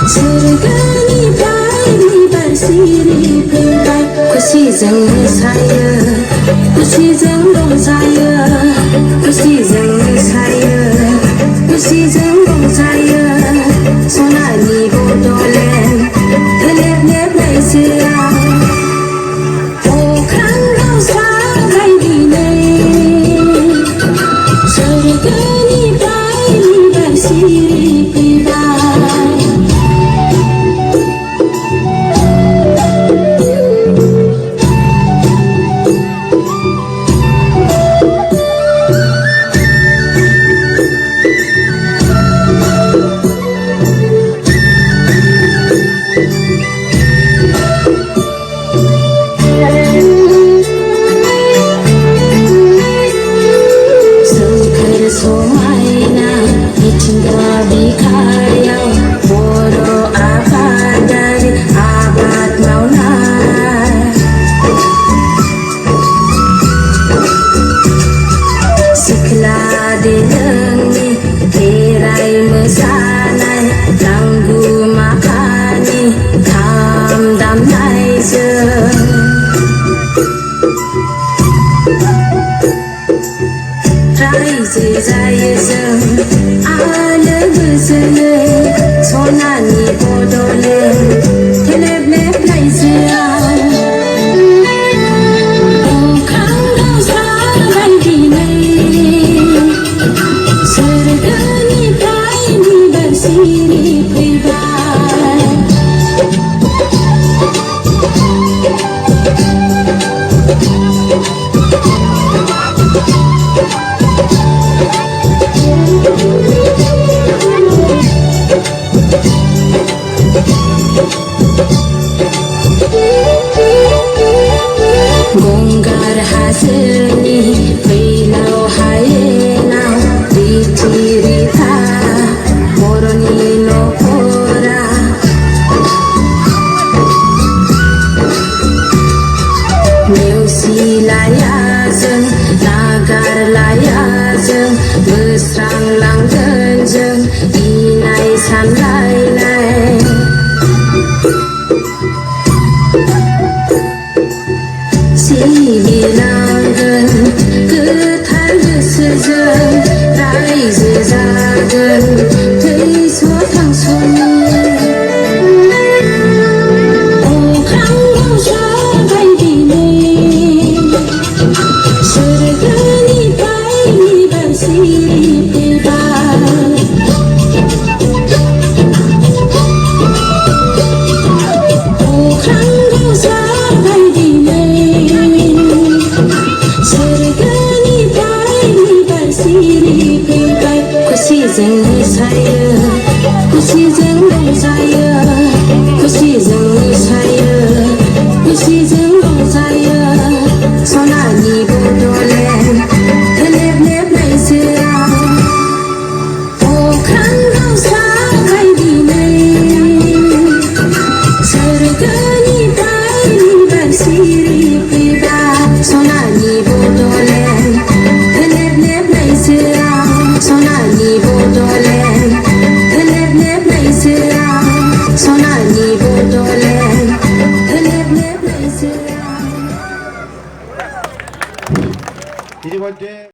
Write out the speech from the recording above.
Surgani pai ni bersiri फैबाय खुसिजों मोसायो खुसिजों रंजायो खुसिजों मोसायो खुसिजों रंजायो सनानि बड'लेण्ड लेब लेब रायजोआव अख्रां दावसा बायदिनै सोरगोनिफ्राय बिबार सिरि फैबाय समायना मिथिंगा बिखायाव बर' आबादारि आबाद मावनाय सिख्ला दोलोंनि खेराइ मोसानाय लांगुमा खानि खाम दामनायजों रायजो जायो जों आलो गोजोनै सनानि बड'लेण्ड लेब लेब रायजोआव अख्रां दावसा बायदिनै सोरगोनिफ्राय बिबार सिरि फैबाय गंगार हाजोनि फैलाव हायेनाव रिथि रिथा बर'नि न'खरा नेवसिलाया जों नागारलाया जों बोस्रांलांगोन जों इनाय सानलायनाय सिबिलांगोन गोथार गोसोजों रायजो जागोन थैस' थांस'नि अख्रां दावसा बायदिनै सोरगोनिफ्राय बिबार सिरि फैबाय अख्रां दावसा बायदिनै सोरगोनिफ्राय बिबार सिरि फैबाय खुसिजों मोसायो खुसिजों रंजायो खुसिजों मोसायो खुसिजों रंजायो सनानि बड'लेण्ड लेब लेब रायजोआव अख्रां दावसा बायदिनै सोरगोनिफ्राय बिबार सिरि फैबाय सनानि बड'लेण्ड लेब लेब रायजोआव सनानि बड'लेण्ड लेब लेब रायजोआव सनानि बड'लेण्ड लेब लेब रायजोआव ইতিমধ্যে